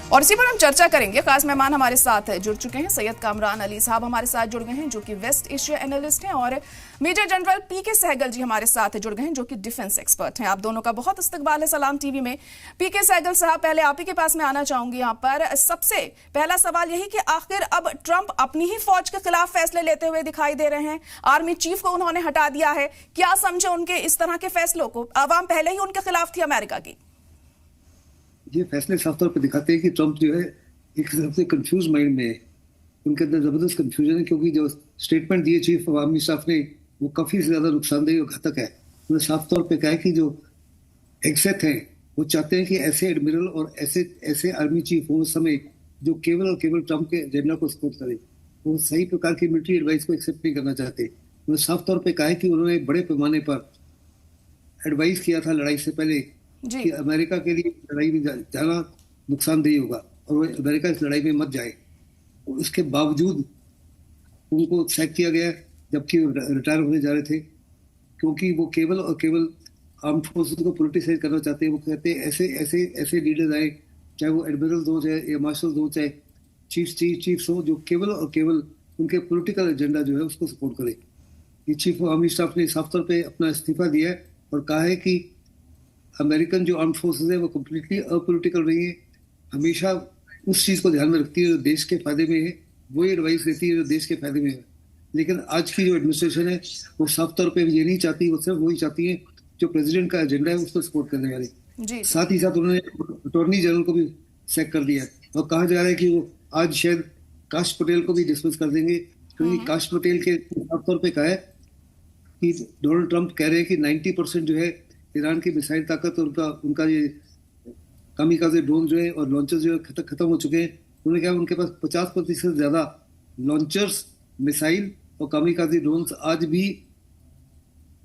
और इसी पर हम चर्चा करेंगे। खास मेहमान हमारे साथ जुड़ चुके हैं। सैयद कामरान अली साहब हमारे साथ जुड़ गए हैं, जो कि वेस्ट एशिया एनालिस्ट हैं, और मेजर जनरल पीके सहगल जी हमारे साथ जुड़ गए हैं, जो कि डिफेंस एक्सपर्ट हैं। आप दोनों का बहुत इस्तकबाल है सलाम टीवी में। पीके सहगल साहब, पहले आप ही के पास में आना चाहूंगी। यहाँ पर सबसे पहला सवाल यही कि आखिर अब ट्रंप अपनी ही फौज के खिलाफ फैसले लेते हुए दिखाई दे रहे हैं। आर्मी चीफ को उन्होंने हटा दिया है। क्या समझे उनके इस तरह के फैसलों को? अवाम पहले ही उनके खिलाफ थी अमेरिका की। ये फैसले साफ तौर पर दिखाते हैं कि ट्रंप जो है एक सबसे कंफ्यूज माइंड में है। उनके अंदर जबरदस्त कंफ्यूजन है, क्योंकि जो स्टेटमेंट दिए चीफ ऑफ आर्मी स्टाफ ने वो काफी ज्यादा नुकसानदेह और घातक है। उन्होंने साफ तौर पे कहा है कि जो एग्जेक्ट हैं वो चाहते हैं कि ऐसे एडमिरल और ऐसे आर्मी चीफ हो उस समय जो केवल और केवल ट्रंप के एजेंडा को सपोर्ट करे। वो सही प्रकार की मिलिट्री एडवाइस को एक्सेप्ट नहीं करना चाहते। उन्होंने साफ तौर पर कहा है कि उन्होंने बड़े पैमाने पर एडवाइस किया था लड़ाई से पहले कि अमेरिका के लिए लड़ाई में जाना नुकसानदेह होगा और वो अमेरिका इस लड़ाई में मत जाए। उसके बावजूद उनको सैक किया गया जबकि वो रिटायर होने जा रहे थे, क्योंकि वो केवल और केवल आर्म फोर्सेस को पोलिटिसाइज करना चाहते हैं। वो कहते हैं ऐसे ऐसे ऐसे लीडर्स आए, चाहे वो एडमिरल्स हो, चाहे एयर मार्शल्स हो, चाहे चीफ्स हो, जो केवल और केवल उनके पोलिटिकल एजेंडा जो है उसको सपोर्ट करे। ये चीफ ऑफ आर्मी स्टाफ ने साफ तौर पर अपना इस्तीफा दिया है और कहा है कि अमेरिकन जो आर्म फोर्सेस है वो कम्प्लीटली अपोलिटिकल रही है, हमेशा उस चीज को ध्यान में रखती है जो देश के फायदे में है, वही एडवाइस देती है जो देश के फायदे में है। लेकिन आज की जो एडमिनिस्ट्रेशन है वो साफ तौर पे ये नहीं चाहती, वो सिर्फ वही चाहती है जो प्रेसिडेंट का एजेंडा है उसको सपोर्ट करने वाले। साथ ही साथ उन्होंने अटॉर्नी जनरल को भी सैक कर दिया और कहा जा रहा है कि वो आज शायद काश पटेल को भी डिसमिस कर देंगे, क्योंकि काश पटेल के साफ तौर पर कहा है कि डोनाल्ड ट्रंप कह रहे हैं कि 90% जो है ईरान की मिसाइल ताकत और उनका ये कामिकाज़े ड्रोन जो है और लॉन्चर्स जो है खत्म हो चुके हैं। उन्होंने कहा उनके पास 50% से ज्यादा लॉन्चर्स, मिसाइल और कामिकाज़े ड्रोन्स आज भी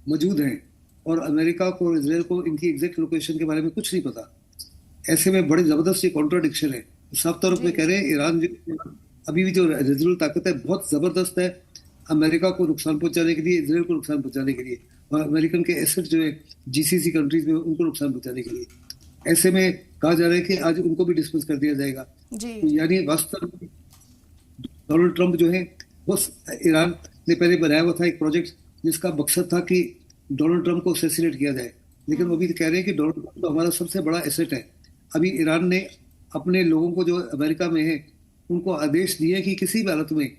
मौजूद हैं और अमेरिका को और इसराइल को इनकी एग्जैक्ट लोकेशन के बारे में कुछ नहीं पता। ऐसे में बड़े जबरदस्त ये कॉन्ट्राडिक्शन है। साफ तौर पर कह रहे हैं ईरान जो अभी भी जो रेजिडुअल ताकत है बहुत जबरदस्त है अमेरिका को नुकसान पहुंचाने के लिए, इसराइल को नुकसान पहुंचाने के लिए, और अमेरिकन के एसेट जो है जीसीसी कंट्रीज में उनको नुकसान पहुंचाने के लिए। ऐसे में कहा जा रहा है कि आज उनको भी डिस्मिस कर दिया जाएगा। तो यानी वास्तव में डोनाल्ड ट्रंप जो है वो ईरान ने पहले बनाया हुआ था एक प्रोजेक्ट जिसका मकसद था कि डोनाल्ड ट्रंप को असैसिनेट किया जाए, लेकिन वो भी कह रहे हैं कि डोनाल्ड ट्रंप तो हमारा सबसे बड़ा एसेट है। अभी ईरान ने अपने लोगों को जो अमेरिका में है उनको आदेश दिए कि किसी भी हालत में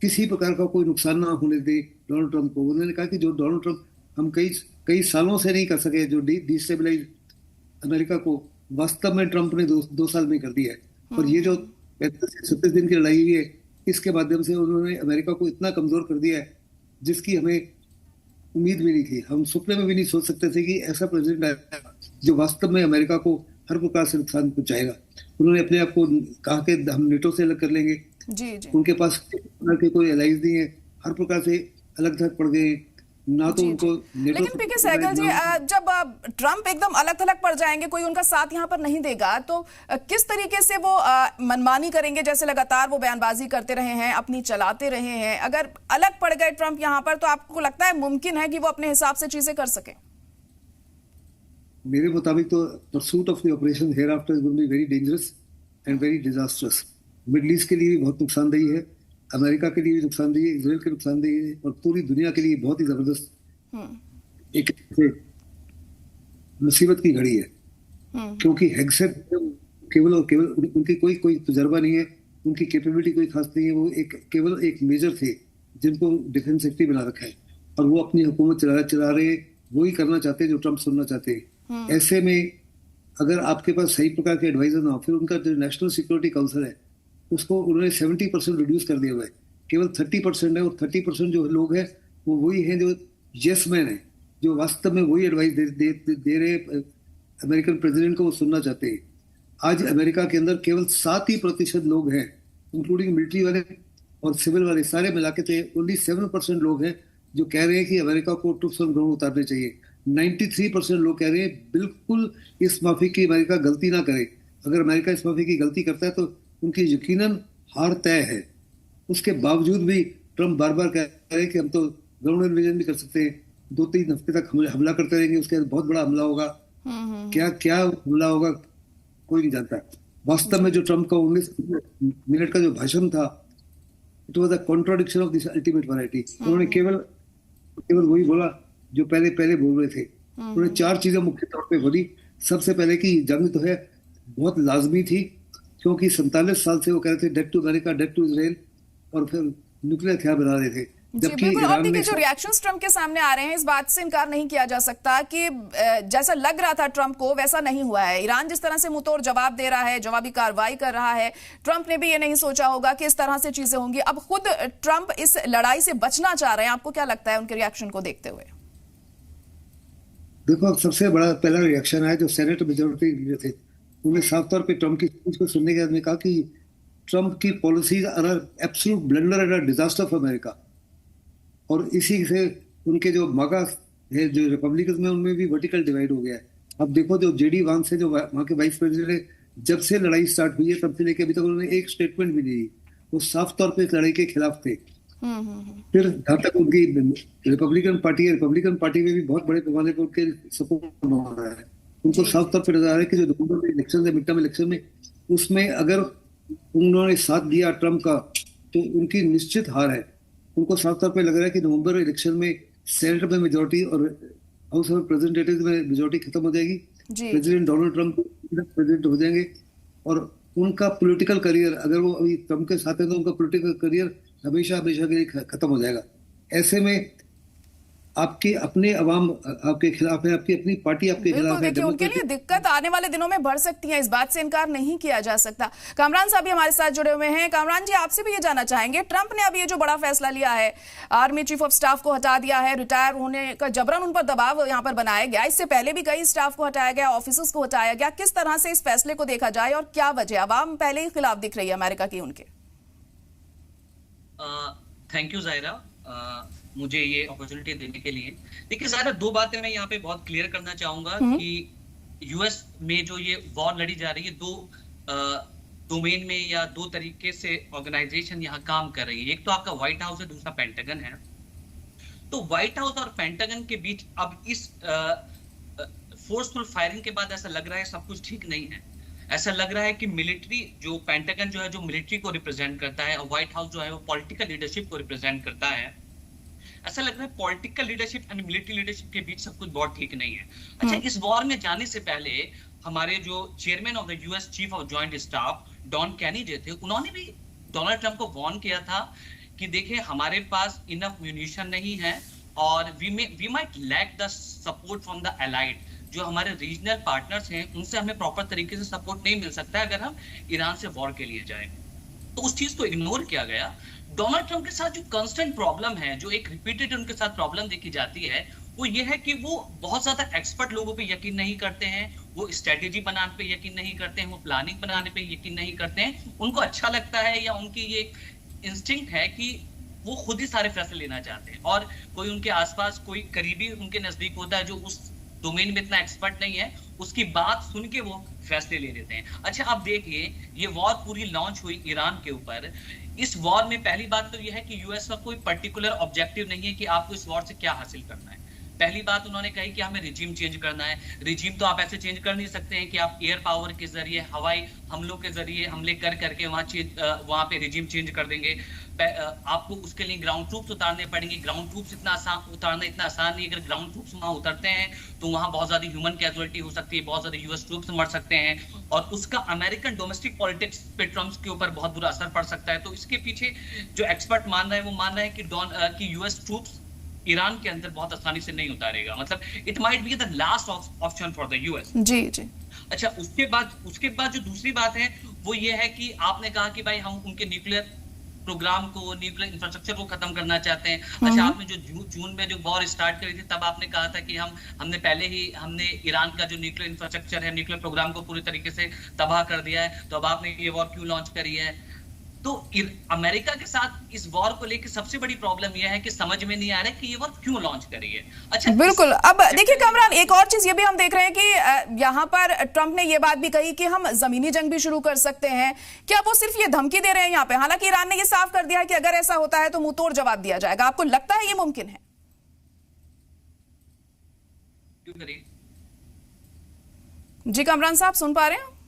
किसी प्रकार का कोई नुकसान ना होने दे डोनाल्ड ट्रंप को। उन्होंने कहा कि जो डोनाल्ड ट्रंप हम कई सालों से नहीं कर सके, जो डिस्टेबलाइज अमेरिका को, वास्तव में ट्रंप ने दो साल में कर दिया है। और ये जो 35-37 दिन की लड़ाई हुई है इसके माध्यम से उन्होंने अमेरिका को इतना कमजोर कर दिया है जिसकी हमें उम्मीद भी नहीं थी। हम सपने में भी नहीं सोच सकते थे कि ऐसा प्रेसिडेंट आएगा जो वास्तव में अमेरिका को हर प्रकार से नुकसान पहुंचाएगा। उन्होंने अपने आप को कहा कि हम नेटो से अलग कर लेंगे। उनके पास के कोई एलाइज नहीं है, हर प्रकार से अलग थलग पड़ गए ना। तो उनको लेकिन पीके सहगल जी, जब ट्रंप एकदम अलग थलग पड़ जाएंगे, कोई उनका साथ यहाँ पर नहीं देगा, तो किस तरीके से वो मनमानी करेंगे? जैसे लगातार वो बयानबाजी करते रहे हैं, अपनी चलाते रहे हैं। अगर अलग पड़ गए ट्रंप यहाँ पर, तो आपको लगता है मुमकिन है कि वो अपने हिसाब से चीजें कर सके? मेरे मुताबिक तो pursuit of the operation hereafter is going to be very dangerous and very disastrous. Middle East के लिए भी बहुत नुकसानदेही है, अमेरिका के लिए भी नुकसानदेही है, इसराइल के नुकसानदेही है और पूरी दुनिया के लिए बहुत ही जबरदस्त एक मुसीबत की घड़ी है। क्योंकि हेगसेट केवल और केवल उनकी कोई तजुर्बा नहीं है, उनकी कैपेबिलिटी कोई खास नहीं है। वो केवल एक मेजर थे जिनको डिफेंस सेक्रेटरी बना रखा है और वो अपनी हुकूमत चला रहे हैं, वही करना चाहते हैं जो ट्रंप सुनना चाहते हैं। ऐसे में अगर आपके पास सही प्रकार के एडवाइजर ना हो, फिर उनका जो नेशनल सिक्योरिटी काउंसिल है उसको उन्होंने 70% रिड्यूस कर दिया हुआ है, केवल 30% है। और 30% जो लोग हैं वो वही हैं जो यस मैन है, जो वास्तव में वही एडवाइस दे रहे अमेरिकन प्रेसिडेंट को वो सुनना चाहते हैं। आज अमेरिका के अंदर केवल 7% लोग हैं, इंक्लूडिंग मिलिट्री वाले और सिविल वाले सारे मिला के थे, ओनली 7% लोग हैं जो कह रहे हैं कि अमेरिका को ट्रूप्स ऑन ग्राउंड उतारने चाहिए। 93% लोग कह रहे हैं बिल्कुल इस माफी की अमेरिका गलती ना करे। अगर अमेरिका इस माफी की गलती करता है तो उनकी यकीनन हार तय है। उसके बावजूद भी ट्रंप बार बार कह रहे हैं कि हम तो ग्राउंड इन्वेजन भी कर सकते हैं, 2-3 हफ्ते तक हमला करते रहेंगे, उसके बाद बहुत बड़ा हमला होगा। क्या क्या हमला होगा कोई नहीं जानता। वास्तव में जो ट्रम्प का 19 मिनट का जो भाषण था, it was a contradiction of this ultimate variety. उन्होंने केवल केवल वही बोला जो पहले पहले बोल रहे थे। उन्होंने चार चीजें मुख्य तौर पे बोली। सबसे पहले कि जंग तो है बहुत लाजमी थी, क्योंकि 47 साल से वो कह रहे थे death to America, death to Israel, और फिर न्यूक्लियर हथियार बना रहे थे। जी बिल्कुल। और देखिए जो रिएक्शंस ट्रम्प के सामने आ रहे हैं, इस बात से इनकार नहीं किया जा सकता कि जैसा लग रहा था ट्रम्प को वैसा नहीं हुआ है। ईरान जिस तरह से मुंहतोड़ जवाब दे रहा है, जवाबी कार्रवाई कर रहा है, ट्रम्प ने भी ये नहीं सोचा होगा कि इस तरह से चीजें होंगी। अब खुद ट्रम्प इस लड़ाई से बचना चाह रहे हैं। आपको क्या लगता है उनके रिएक्शन को देखते हुए? देखो, सबसे बड़ा पहला रिएक्शन है जो सेनेट मेजोरिटी लीडर थे, उन्हें साफ तौर पे ट्रम्प की स्पीच को सुनने के बाद में कहा कि ट्रम्प की policies are absolute blunder and disaster for America. और इसी से उनके जो मगा है, जो रिपब्लिकन में, उनमें भी वर्टिकल डिवाइड हो गया है। अब देखो, जो जेडी वांस है, जो वहाँ के वाइस प्रेसिडेंट है, जब से लड़ाई स्टार्ट हुई है तब से लेकर अभी तक उन्होंने एक स्टेटमेंट भी नहीं दी। वो साफ तौर पे इस लड़ाई के खिलाफ थे। फिर जहाँ तक उनकी रिपब्लिकन पार्टी है, रिपब्लिकन पार्टी में भी बहुत बड़े पैमाने पर उनके सपोर्ट हो रहा है। उनको साफ तौर पर नजर आ रहा है कि जो नवंबर में इलेक्शन है, मिड टर्म इलेक्शन में, उसमें अगर उन्होंने साथ दिया ट्रम्प का तो उनकी निश्चित हार है। उनको साफ तौर पे लग रहा है कि नवंबर इलेक्शन में सेनेट में मेजोरिटी और हाउस ऑफ रिप्रेजेंटेटिव्स में मेजोरिटी खत्म हो जाएगी। प्रेसिडेंट डोनाल्ड ट्रम्प प्रेसिडेंट हो जाएंगे और उनका पॉलिटिकल करियर, अगर वो अभी ट्रम्प के साथ है तो उनका पॉलिटिकल करियर हमेशा हमेशा के लिए खत्म हो जाएगा। ऐसे में आपके अपने अवाम आपके खिलाफ है, आपकी अपनी पार्टी आपके खिलाफ है। देखिए उनके लिए दिक्कत आने वाले दिनों में बढ़ सकती है, इस बात से इनकार नहीं किया जा सकता। कामरान साहब भी हमारे साथ जुड़े हुए हैं। कामरान जी, आपसे भी ये जानना चाहेंगे, ट्रंप ने अब ये जो बड़ा फैसला लिया है, आर्मी चीफ ऑफ स्टाफ को हटा दिया है, रिटायर होने का जबरन उन पर दबाव यहाँ पर बनाया गया। इससे पहले भी कई स्टाफ को हटाया गया, ऑफिसर्स को हटाया गया। किस तरह से इस फैसले को देखा जाए और क्या वजह? अवाम पहले ही खिलाफ दिख रही है अमेरिका की उनके। थैंक यू जायरा, मुझे ये अपॉर्चुनिटी देने के लिए। देखिए ज़ाहिर, दो बातें मैं यहाँ पे बहुत क्लियर करना चाहूंगा कि यूएस में जो ये वॉर लड़ी जा रही है, दो डोमेन में या दो तरीके से ऑर्गेनाइजेशन यहाँ काम कर रही है। एक तो आपका व्हाइट हाउस है, दूसरा पेंटागन है। तो व्हाइट हाउस और पेंटागन के बीच अब इस फोर्सफुल फायरिंग के बाद ऐसा लग रहा है सब कुछ ठीक नहीं है। ऐसा लग रहा है कि मिलिट्री, जो पेंटागन जो है जो मिलिट्री को रिप्रेजेंट करता है, और व्हाइट हाउस जो है वो पॉलिटिकल लीडरशिप को रिप्रेजेंट करता है। ऐसा लग रहा है political leadership and military leadership के बीच सब कुछ बहुत ठीक नहीं है। अच्छा, इस वॉर में जाने से पहले हमारे जो chairman of the US chief of joint staff Dan Caine जो थे, उन्होंने भी डोनाल्ड ट्रंप को वार्न किया था कि देखिए हमारे पास इनफ म्यूनिशन नहीं है और we might lack the support from the allied. जो हमारे रीजनल पार्टनर्स हैं उनसे हमें प्रॉपर तरीके से सपोर्ट नहीं मिल सकता है अगर हम ईरान से वॉर के लिए जाएं। तो उस चीज को इग्नोर किया गया। डोनाल्ड ट्रंप के साथ जो कांस्टेंट प्रॉब्लम है, जो एक रिपीटेड उनके साथ प्रॉब्लम देखी जाती है, वो ये है कि वो बहुत ज्यादा एक्सपर्ट लोगों पे यकीन नहीं करते हैं, वो स्ट्रेटेजी बनाने पे यकीन नहीं करते हैं, वो प्लानिंग बनाने पे यकीन नहीं करते हैं। उनको अच्छा लगता है या उनकी ये इंस्टिंक्ट है कि वो खुद ही सारे फैसले लेना चाहते हैं और कोई उनके आसपास कोई करीबी उनके नजदीक होता है जो उस डोमेन में इतना एक्सपर्ट नहीं है, उसकी बात सुन के वो फैसले ले लेते हैं। अच्छा, अब देखिए ये वॉर पूरी लॉन्च हुई ईरान के ऊपर। इस वॉर में पहली बात तो यह है कि यूएस का कोई पर्टिकुलर ऑब्जेक्टिव नहीं है कि आपको इस वॉर से क्या हासिल करना है। पहली बात उन्होंने कही कि हमें रिजीम चेंज करना है। रिजीम तो आप ऐसे चेंज कर नहीं सकते हैं कि आप एयर पावर के जरिए, हवाई हमलों के जरिए हमले कर करके वहां पे रिजीम चेंज कर देंगे। आपको उसके लिए ग्राउंड ट्रूप्स उतारने पड़ेंगे। ग्राउंड ट्रूप्स उतारना इतना आसान नहीं। अगर ग्राउंड ट्रूप्स वहां उतरते हैं तो वहां बहुत ज्यादा ह्यूमन कैजुअलिटी हो सकती है, बहुत ज्यादा यूएस ट्रूप्स मर सकते हैं और उसका अमेरिकन डोमेस्टिक पॉलिटिक्स पे ट्रम्प के ऊपर बहुत बुरा असर पड़ सकता है। तो इसके पीछे जो एक्सपर्ट मान रहे हैं वो मान रहे हैं कि यूएस ट्रूप्स ईरान के अंदर बहुत आसानी से नहीं उतारेगा। मतलब it might be the last option for the US. जी जी। अच्छा, उसके बाद जो दूसरी बात है वो ये है कि आपने कहा कि भाई हम उनके न्यूक्लियर प्रोग्राम को, न्यूक्लियर इंफ्रास्ट्रक्चर को खत्म करना चाहते हैं। अच्छा, आपने जो जून में जो वॉर स्टार्ट करी थी तब आपने कहा था कि हमने ईरान का जो न्यूक्लियर इंफ्रास्ट्रक्चर है, न्यूक्लियर प्रोग्राम को पूरी तरीके से तबाह कर दिया है। तो अब आपने ये वॉर क्यों लॉन्च करी है? तो अमेरिका के साथ इस वॉर को लेकर सबसे बड़ी प्रॉब्लम यह है कि समझ में नहीं आ रहा है कि ये वॉर क्यों लॉन्च करी है। अच्छा, बिल्कुल। अब देखिए कामरान, एक और चीज ये भी हम देख रहे हैं कि यहाँ पर ट्रंप ने ये बात भी कही कि हम जमीनी जंग भी शुरू कर सकते हैं। क्या वो सिर्फ ये धमकी दे रहे हैं यहाँ पे? हालांकि ईरान ने ये साफ कर दिया है कि अगर ऐसा होता है तो मुंहतोड़ जवाब दिया जाएगा। आपको लगता है ये मुमकिन है? जी कामरान साहब, सुन पा रहे हैं?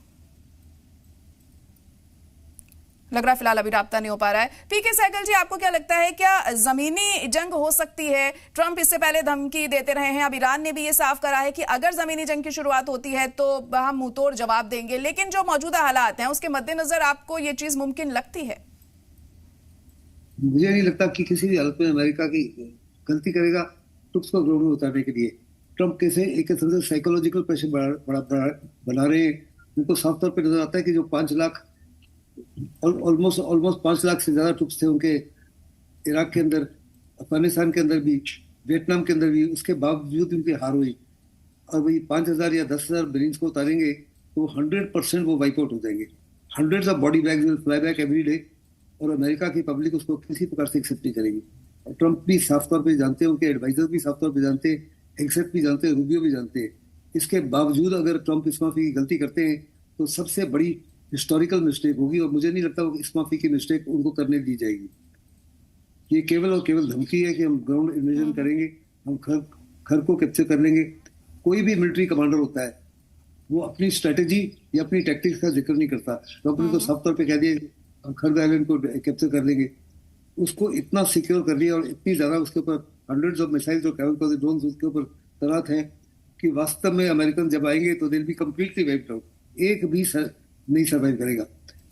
लग रहा है फिलहाल अभी राब्ता नहीं हो पा रहा है। पीके सहगल जी, आपको क्या लगता है, क्या जमीनी जंग हो सकती है? ट्रंप इससे पहले धमकी देते रहे हैं, अब ईरान ने भी ये साफ करा है कि अगर जमीनी जंग की शुरुआत होती है तो हम मुंहतोड़ जवाब देंगे। लेकिन जो मौजूदा हालात हैं उसके मद्देनजर आपको ये चीज मुमकिन लगती है? मुझे नहीं लगता कि किसी भी हालत में अमेरिका की गलती करेगा ट्रुप्स को ग्राउंड में उतारने के लिए। ट्रंप कैसे एक तरह से साइकोलॉजिकल प्रेशर बना रहे हैं। उनको साफ तौर पर नजर आता है कि जो 5 लाख ऑलमोस्ट 5 लाख से ज्यादा ट्रुप्स थे उनके इराक के अंदर, अफगानिस्तान के अंदर भी, वियतनाम के अंदर भी, उसके बावजूद उनकी हार हुई। और वही 5,000 या 10,000 मरीन्स को उतारेंगे तो 100% वो वाइप आउट हो जाएंगे। Hundreds of body bags will fly back every day और अमेरिका की पब्लिक उसको किसी प्रकार से एक्सेप्ट नहीं करेगी। और ट्रंप भी साफ तौर पर जानते हैं, उनके एडवाइजर भी साफ तौर पर जानते हैं, एक्सेप्ट भी जानते हैं, रूबियो भी जानते हैं। इसके बावजूद अगर ट्रंप इस माफी की गलती करते हैं तो सबसे बड़ी हिस्टोरिकल मिस्टेक होगी और मुझे नहीं लगता वो इस माफी की मिस्टेक उनको करने दी जाएगी। ये केवल और केवल धमकी है कि हम ग्राउंड इन्वेजन करेंगे, हम घर को कैप्चर कर लेंगे। कोई भी मिलिट्री कमांडर होता है वो अपनी स्ट्रेटेजी या अपनी टैक्टिक्स का जिक्र नहीं करता। ट्रंप ने तो साफ तौर पे कह दिया हम खर्द आइलैंड को कैप्चर कर लेंगे। उसको इतना सिक्योर कर लिया और इतनी ज्यादा उसके ऊपर हंड्रेड्स ऑफ मिसाइल्स और कैमल ड्रोन्स उसके ऊपर तैनात हैं कि वास्तव में अमेरिकन जब आएंगे तो दिल भी कंप्लीटली वाइप्ड आउट, एक भी नहीं सर्वाइव करेगा।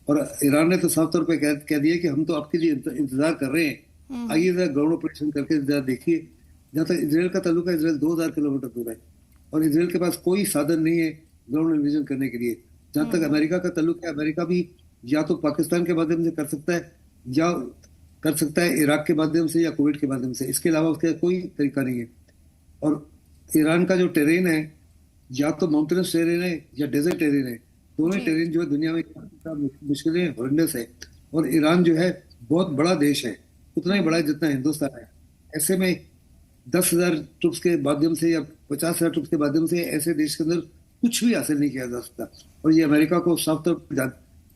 और ईरान ने तो साफ तौर पे कह दिया कि हम तो आपके लिए इंतजार कर रहे हैं, आइए जरा ग्राउंड ऑपरेशन करके जरा देखिए। जहाँ तक इसराइल का ताल्लुक है, इसराइल 2000 किलोमीटर दूर है और इसराइल के पास कोई साधन नहीं है ग्राउंड इन्वेजन करने के लिए। जहाँ तक अमेरिका का ताल्लुक है, अमेरिका भी या तो पाकिस्तान के माध्यम से कर सकता है या कर सकता है इराक के माध्यम से या कुवैत के माध्यम से, इसके अलावा उसका कोई तरीका नहीं है। और ईरान का जो टेरेन है या तो माउंटेनस टेरेन है या डेजर्ट टेरेन है, दोनों टेरेन जो है दुनिया में मुश्किलें हॉर्रेंडस है। और ईरान जो है बहुत बड़ा देश है, उतना ही बड़ा है जितना हिंदुस्तान है। ऐसे में 10,000 ट्रुप्स के माध्यम से या 50,000 ट्रुप्स के माध्यम से ऐसे देश के अंदर कुछ भी हासिल नहीं किया जा सकता। और ये अमेरिका को साफ तौर पर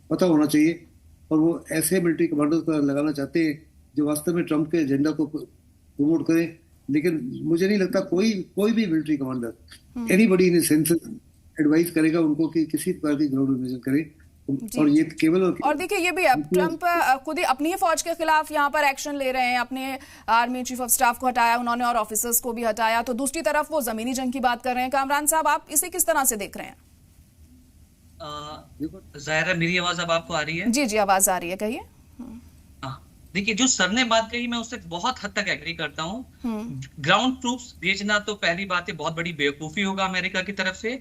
पता होना चाहिए और वो ऐसे मिलिट्री कमांडर्स को लगाना चाहते हैं जो वास्तव में ट्रंप के एजेंडा को प्रमोट करें। लेकिन मुझे नहीं लगता कोई भी मिलिट्री कमांडर एनीबॉडी इन सेंसेस एडवाइस करेगा उनको कि किसी प्रकार की ग्राउंड इन्वेजन करें। और ये केवल और देखिए ये भी अब ट्रंप खुद ही अपनी ही फौज के खिलाफ यहाँ पर एक्शन ले रहे हैं। अपने आर्मी चीफ ऑफ स्टाफ को हटाया उन्होंने और ऑफिसर्स को भी हटाया, तो दूसरी तरफ वो जमीनी जंग की बात कर रहे हैं। कामरान साहब, आप इसे किस तरह से देख रहे हैं? ज़ाहिरा मेरी आवाज अब आपको आ रही है? जी जी, आवाज आ रही है, कहिए। देखिए, जो सर ने बात कही मैं उससे बहुत हद तक एग्री करता हूँ। ग्राउंड ट्रूप्स भेजना तो पहली बात है बहुत बड़ी बेवकूफी होगा अमेरिका की तरफ से।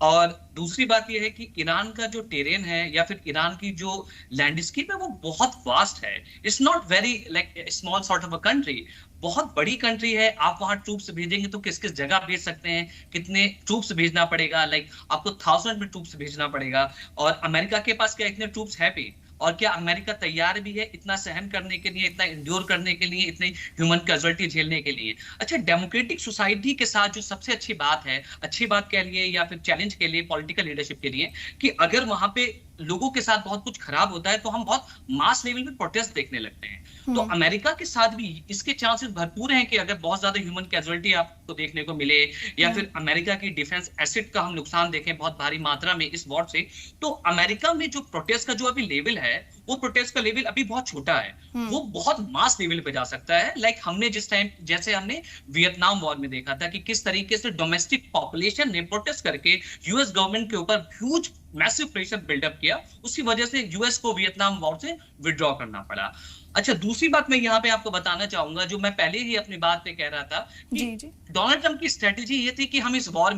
और दूसरी बात यह है कि ईरान का जो टेरेन है या फिर ईरान की जो लैंडस्केप है वो बहुत वास्ट है। It's not very like small sort of a country, बहुत बड़ी कंट्री है। आप वहां ट्रूप्स भेजेंगे तो किस किस जगह भेज सकते हैं, कितने ट्रूप्स भेजना पड़ेगा, लाइक आपको 1000 में ट्रूप्स भेजना पड़ेगा। और अमेरिका के पास क्या इतने ट्रूप्स है भी? और क्या अमेरिका तैयार भी है इतना सहन करने के लिए, इतना इंड्योर करने के लिए, इतने ह्यूमन कैजुअलिटी झेलने के लिए? अच्छा, डेमोक्रेटिक सोसाइटी के साथ जो सबसे अच्छी बात है, अच्छी बात कह लिए या फिर चैलेंज के लिए पॉलिटिकल लीडरशिप के लिए, कि अगर वहां पे लोगों के साथ बहुत कुछ खराब होता है तो हम बहुत मास लेवल पे प्रोटेस्ट देखने लगते हैं। तो अमेरिका के साथ भी इसके चांसेस भरपूर हैं कि अगर बहुत ज्यादा ह्यूमन कैजुअलिटी आपको देखने को मिले या फिर अमेरिका की डिफेंस एसेट का हम नुकसान देखें बहुत भारी मात्रा में इस वॉर से, तो अमेरिका में जो प्रोटेस्ट का जो अभी लेवल है वो प्रोटेस्ट का लेवल अभी बहुत छोटा है, वो बहुत मास लेवल पे जा सकता है। लाइक हमने जिस टाइम जैसे हमने वियतनाम वॉर में देखा था कि किस तरीके से डोमेस्टिक पॉपुलेशन ने प्रोटेस्ट करके यूएस गवर्नमेंट के ऊपर ह्यूज मैसिव प्रेशर बिल्डअप किया, उसी वजह से यूएस को वियतनाम वॉर से विड्रॉ करना पड़ा। अच्छा, दूसरी बात मैं यहाँ पे आपको बताना चाहूंगा, जो मैं पहले ही अपनी बात पे कह रहा था कि डोनाल्ड ट्रंप की स्ट्रेटेजी ये थी कि हम इस वॉर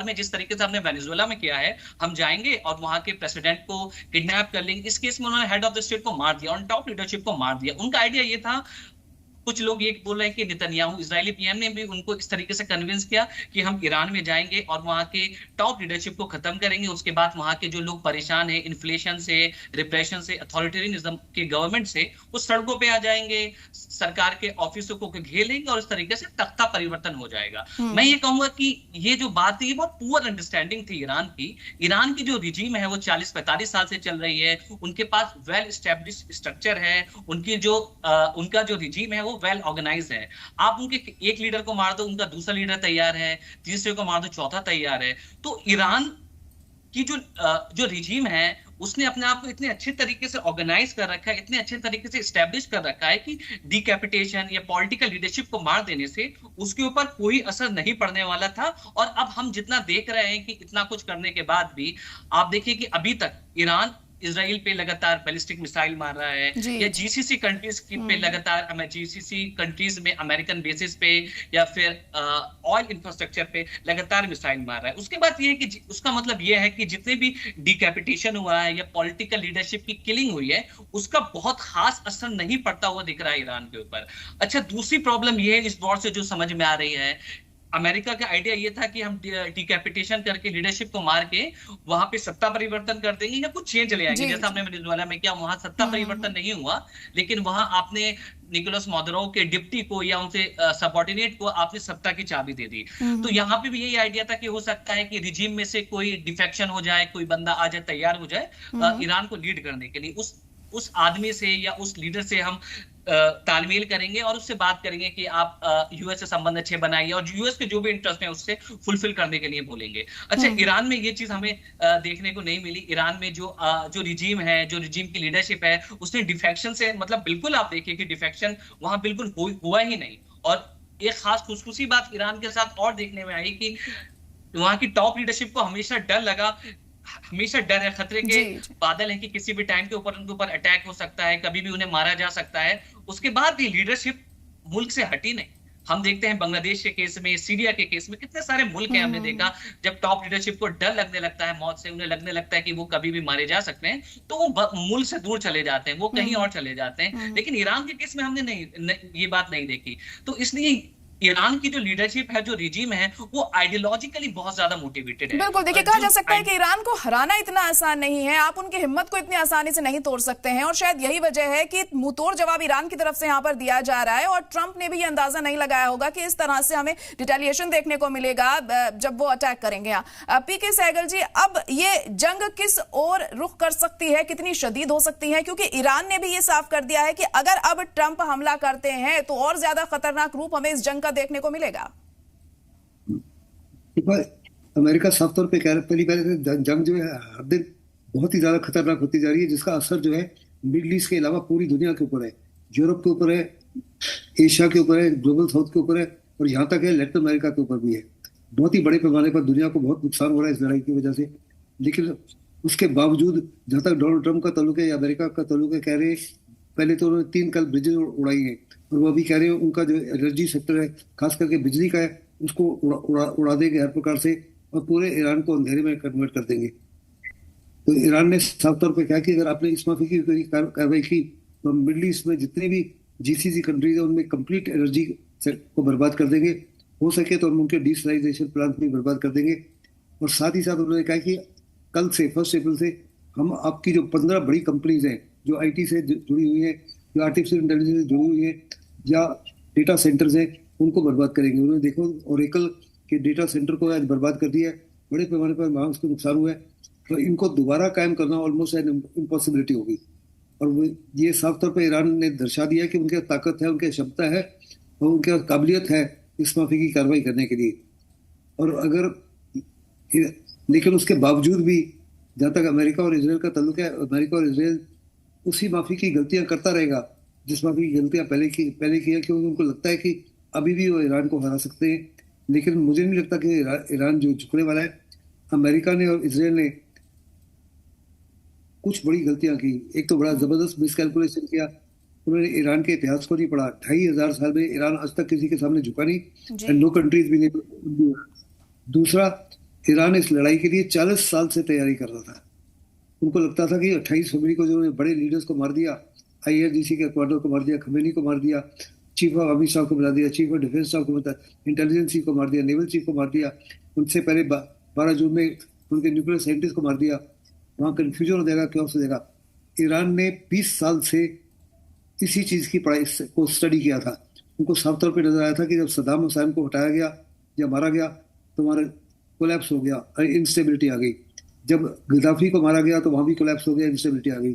में जिस तरीके से हमने वेनेजुएला में किया है, हम जाएंगे और वहां के प्रेसिडेंट को किडनैप कर लेंगे। इस केस में उन्होंने हेड ऑफ द स्टेट को मार दिया, ऑन टॉप लीडरशिप को मार दिया। उनका आइडिया ये था, कुछ लोग ये बोल रहे हैं कि नेतन्याहू इजरायली पीएम ने भी उनको इस तरीके से कन्विंस किया कि हम ईरान में जाएंगे और वहां के टॉप लीडरशिप को खत्म करेंगे। उसके बाद वहां के जो लोग परेशान हैं इन्फ्लेशन से, रिप्रेशन से, अथॉरिटेरियनिज्म की गवर्नमेंट से, वो सड़कों पे आ जाएंगे, सरकार के ऑफिसों को घेर लेंगे और इस तरीके से तख्ता परिवर्तन हो जाएगा। मैं ये कहूंगा कि ये जो बात थी ये बहुत पुअर अंडरस्टैंडिंग थी ईरान की। ईरान की जो रिजीम है वो 40-45 साल से चल रही है, उनके पास वेल एस्टेब्लिश स्ट्रक्चर है, उनका जो रिजीम है वो वेल ऑर्गेनाइज है। आप उनके एक लीडर को मार दो, उनका दूसरा लीडर तैयार है, तीसरे को मार दो, चौथा तैयार है। तो ईरान की जो रिजीम है उसने अपने आप को इतने अच्छे तरीके से ऑर्गेनाइज कर रखा है, इतने अच्छे तरीके से स्टैब्लिश कर रखा है कि डिकैपिटेशन या पॉलिटिकल लीडरशिप को मार देने से उसके ऊपर कोई असर नहीं पड़ने वाला था। और अब हम जितना देख रहे हैं कि इतना कुछ करने के बाद भी आप देखिए कि अभी तक ईरान इजराइल पे लगातार बैलिस्टिक मिसाइल मार रहा है, या जीसीसी कंट्रीज पे लगातार जीसीसी कंट्रीज में अमेरिकन बेसिस पे या फिर ऑयल इंफ्रास्ट्रक्चर पे लगातार मिसाइल मार रहा है। उसके बाद ये है कि उसका मतलब ये है कि जितने भी डिकैपिटेशन हुआ है या पॉलिटिकल लीडरशिप की किलिंग हुई है, उसका बहुत खास असर नहीं पड़ता हुआ दिख रहा है ईरान के ऊपर। अच्छा, दूसरी प्रॉब्लम ये है इस वॉर से जो समझ में आ रही है, अमेरिका का आइडिया ये था कि हम डिकैपिटेशन करके लीडरशिप को मार के वहां पे सत्ता परिवर्तन कर देंगे या कुछ चेंज ले आएंगे, जैसा हमने वेनेजुएला में किया। वहां सत्ता परिवर्तन नहीं हुआ, लेकिन वहां आपने निकोलस मादुरो के डिप्टी को या उनसे सबऑर्डिनेट को आपने सत्ता की चाबी दे दी। तो यहाँ पे भी यही आइडिया था कि हो सकता है कि रिजीम में से कोई डिफेक्शन हो जाए, कोई बंदा आ जाए, तैयार हो जाए ईरान को लीड करने के लिए। उस आदमी से या उस लीडर से हम तालमेल करेंगे और उससे बात करेंगे कि आप यूएस से संबंध अच्छे बनाइए और यूएस के जो भी इंटरेस्ट है उससे फुलफिल करने के लिए बोलेंगे। अच्छा, ईरान में ये चीज हमें देखने को नहीं मिली। ईरान में जो रिजीम है, जो रिजीम की लीडरशिप है, उसने डिफेक्शन से मतलब बिल्कुल आप देखिए कि डिफेक्शन वहां बिल्कुल हुआ ही नहीं। और एक खास खुशखुशी बात ईरान के साथ और देखने में आई कि वहां की टॉप लीडरशिप को हमेशा डर है, खतरे के बादल है कि किसी भी टाइम के ऊपर उनके ऊपर अटैक हो सकता है, कभी भी उन्हें मारा जा सकता है। उसके बाद भी लीडरशिप मुल्क से हटी नहीं। हम देखते हैं बांग्लादेश के केस में, सीरिया के केस में, कितने सारे मुल्क हैं हमने देखा जब टॉप लीडरशिप को डर लगने लगता है मौत से, उन्हें लगने लगता है कि वो कभी भी मारे जा सकते हैं, तो वो मुल्क से दूर चले जाते हैं, वो कहीं और चले जाते हैं। लेकिन ईरान के केस में हमने ये बात नहीं देखी। तो इसलिए ईरान की जो लीडरशिप है, जो रिजीम है, वो आइडियोलॉजिकली बहुत ज्यादा मोटिवेटेड है। बिल्कुल, देखिए कहा जा सकता है कि ईरान को हराना इतना आसान नहीं है, आप उनकी हिम्मत को इतनी आसानी से नहीं तोड़ सकते हैं। और शायद यही वजह है कि मुंहतोड़ जवाब ईरान की तरफ से यहाँ पर दिया जा रहा है। और ट्रंप ने भी ये अंदाजा नहीं लगाया होगा कि इस तरह से हमें रिटेलिएशन देखने को मिलेगा जब वो अटैक करेंगे। पीके सहगल जी, अब ये जंग किस ओर रुख कर सकती है, कितनी शदीद हो सकती है? क्योंकि ईरान ने भी ये साफ कर दिया है कि अगर अब ट्रंप हमला करते हैं तो और ज्यादा खतरनाक रूप हमें इस जंग का देखने को मिलेगा। अमेरिका साफ तौर पे कह रहा है पहली बार जंग जो है हर दिन बहुत ही ज्यादा खतरनाक होती जा रही है, जिसका असर जो है मिडिल ईस्ट के अलावा पूरी दुनिया के ऊपर है, यूरोप के ऊपर है, एशिया के ऊपर है, ग्लोबल साउथ के ऊपर है, और यहाँ तक है लैटिन अमेरिका के ऊपर भी है। बहुत ही बड़े पैमाने पर दुनिया को बहुत नुकसान हो रहा है इस लड़ाई की वजह से। लेकिन उसके बावजूद जहाँ तक डोनाल्ड ट्रंप का ताल्लुक है या अमेरिका का ताल्लुक है, कह रहे पहले तो उन्होंने 3 कल ब्रिजेज उड़ाई है, और वो अभी कह रहे हैं उनका जो एनर्जी सेक्टर है, खास करके बिजली का है, उसको उड़ा देंगे हर प्रकार से, और पूरे ईरान को अंधेरे में कन्वर्ट कर देंगे। तो ईरान ने साफ तौर पर कहा कि अगर आपने इस माफी की कार्रवाई की तो मिडिल ईस्ट में जितने भी जीसीसी कंट्रीज है उनमें कंप्लीट एनर्जी को बर्बाद कर देंगे, हो सके तो हम उनके डिसलाइजेशन प्लांट भी बर्बाद कर देंगे। और साथ ही साथ उन्होंने कहा कि कल से 1 अप्रैल से हम आपकी जो 15 बड़ी कंपनीज हैं जो आईटी से जुड़ी हुई है, जो आर्टिफिशियल इंटेलिजेंस से जुड़ी हुई है, या डेटा सेंटर्स हैं, उनको बर्बाद करेंगे। उन्होंने देखो ओरेकल के डेटा सेंटर को आज बर्बाद कर दिया है, बड़े पैमाने पर वहाँ उसको नुकसान हुआ है, तो इनको दोबारा कायम करना ऑलमोस्ट इम्पॉसिबिलिटी होगी। और वो ये साफ तौर पर ईरान ने दर्शा दिया कि उनके ताकत है, उनकी क्षमता है और उनकी काबिलियत है इस माफी की कार्रवाई करने के लिए। और अगर लेकिन उसके बावजूद भी जहाँ तक अमेरिका और इसराइल का ताल्लुक है, अमेरिका और इसराइल उसी माफी की गलतियां करता रहेगा जिस माफी की गलतियां पहले की है, क्योंकि उनको लगता है कि अभी भी वो ईरान को हरा सकते हैं। लेकिन मुझे नहीं लगता कि ईरान जो झुकने वाला है। अमेरिका ने और इसराइल ने कुछ बड़ी गलतियां की। एक तो बड़ा जबरदस्त मिसकैलकुलेशन किया, उन्होंने ईरान के इतिहास को नहीं पढ़ा। 2500 साल में ईरान आज तक किसी के सामने झुका नहीं, एंड नो कंट्रीज भी नहीं। दूसरा, ईरान इस लड़ाई के लिए 40 साल से तैयारी कर रहा था। उनको लगता था कि 28 फरवरी को जो उन्होंने बड़े लीडर्स को मार दिया, IRGC के कमांडर को मार दिया, खमेनी को मार दिया, चीफ ऑफ आर्मी स्टाफ को मार दिया, चीफ ऑफ डिफेंस स्टाफ को मार दिया, इंटेलिजेंस चीफ को मार दिया, नेवल चीफ को मार दिया, उनसे पहले 12 जून में उनके न्यूक्लियर साइंटिस्ट को मार दिया, वहाँ कन्फ्यूजन हो जाएगा, क्या हो जाएगा। ईरान ने 20 साल से इसी चीज़ की पढ़ाई को स्टडी किया था। उनको साफ तौर पर नजर आया था कि जब सद्दाम हुसैन को हटाया गया या मारा गया तो हमारा कोलैप्स हो गया, इंस्टेबिलिटी आ गई। जब गद्दाफी को मारा गया तो वहां भी कोलैप्स हो गया, इंस्टेबिलिटी आ गई।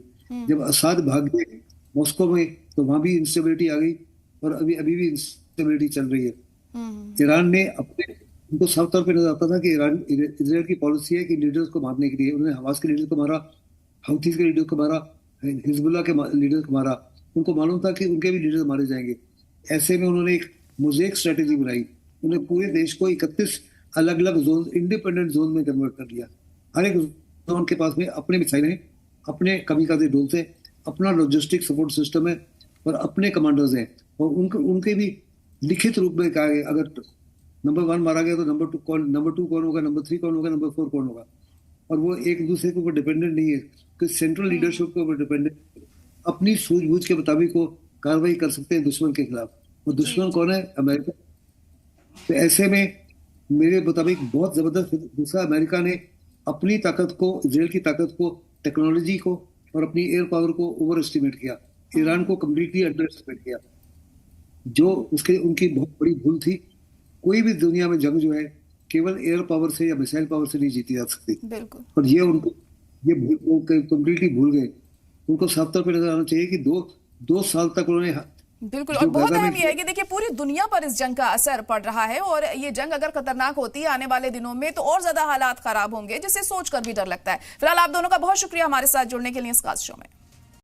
जब असाद भाग गए मॉस्को में तो वहां भी इंस्टेबिलिटी आ गई, और अभी भी इंस्टेबिलिटी चल रही है। ईरान ने उनको साफ तौर पर नजर आता था कि इसराइल की पॉलिसी है कि लीडर्स को मारने के लिए। उन्होंने हमास के लीडर को मारा, हाउथीज के लीडर को मारा, हिजबुल्लाह के लीडर को मारा। उनको मालूम था कि उनके भी लीडर मारे जाएंगे। ऐसे में उन्होंने एक मोज़ेक स्ट्रेटेजी बनाई। उन्हें पूरे देश को 31 अलग अलग जोन, इंडिपेंडेंट जोन में कन्वर्ट कर दिया। हर एक जोन के पास में अपने मिसाइल हैं, अपने कमीकाज़े ड्रोन से, अपना लॉजिस्टिक सपोर्ट सिस्टम है और अपने कमांडर्स हैं। और उनके भी लिखित रूप में कहा गया अगर नंबर 1 मारा गया तो नंबर 2 कौन होगा, नंबर 3 कौन होगा, नंबर 4 कौन होगा। और वो एक दूसरे के ऊपर डिपेंडेंट नहीं है कि सेंट्रल लीडरशिप के ऊपर डिपेंडेंट, अपनी सूझबूझ के मुताबिक वो कार्रवाई कर सकते हैं दुश्मन के खिलाफ। वो दुश्मन कौन है? अमेरिका। तो ऐसे में मेरे मुताबिक बहुत जबरदस्त दूसरा अमेरिका ने अपनी ताकत को, इजराइल की ताकत को, टेक्नोलॉजी को और अपनी एयर पावर को ओवर एस्टिमेट किया। ईरान को कम्प्लीटली अंडर एस्टिमेट किया, जो उनकी बहुत बड़ी भूल थी। कोई भी दुनिया में जंग जो है केवल एयर पावर से या मिसाइल पावर से नहीं जीती जा सकती। बिल्कुल। और ये कम्प्लीटली भूल गए। उनको साफ तौर पर नजर आना चाहिए कि दो साल तक उन्होंने बिल्कुल। और बहुत अहम यह है कि देखिए पूरी दुनिया पर इस जंग का असर पड़ रहा है और ये जंग अगर खतरनाक होती है आने वाले दिनों में तो और ज्यादा हालात खराब होंगे, जिससे सोचकर भी डर लगता है। फिलहाल आप दोनों का बहुत शुक्रिया हमारे साथ जुड़ने के लिए इस खास शो में।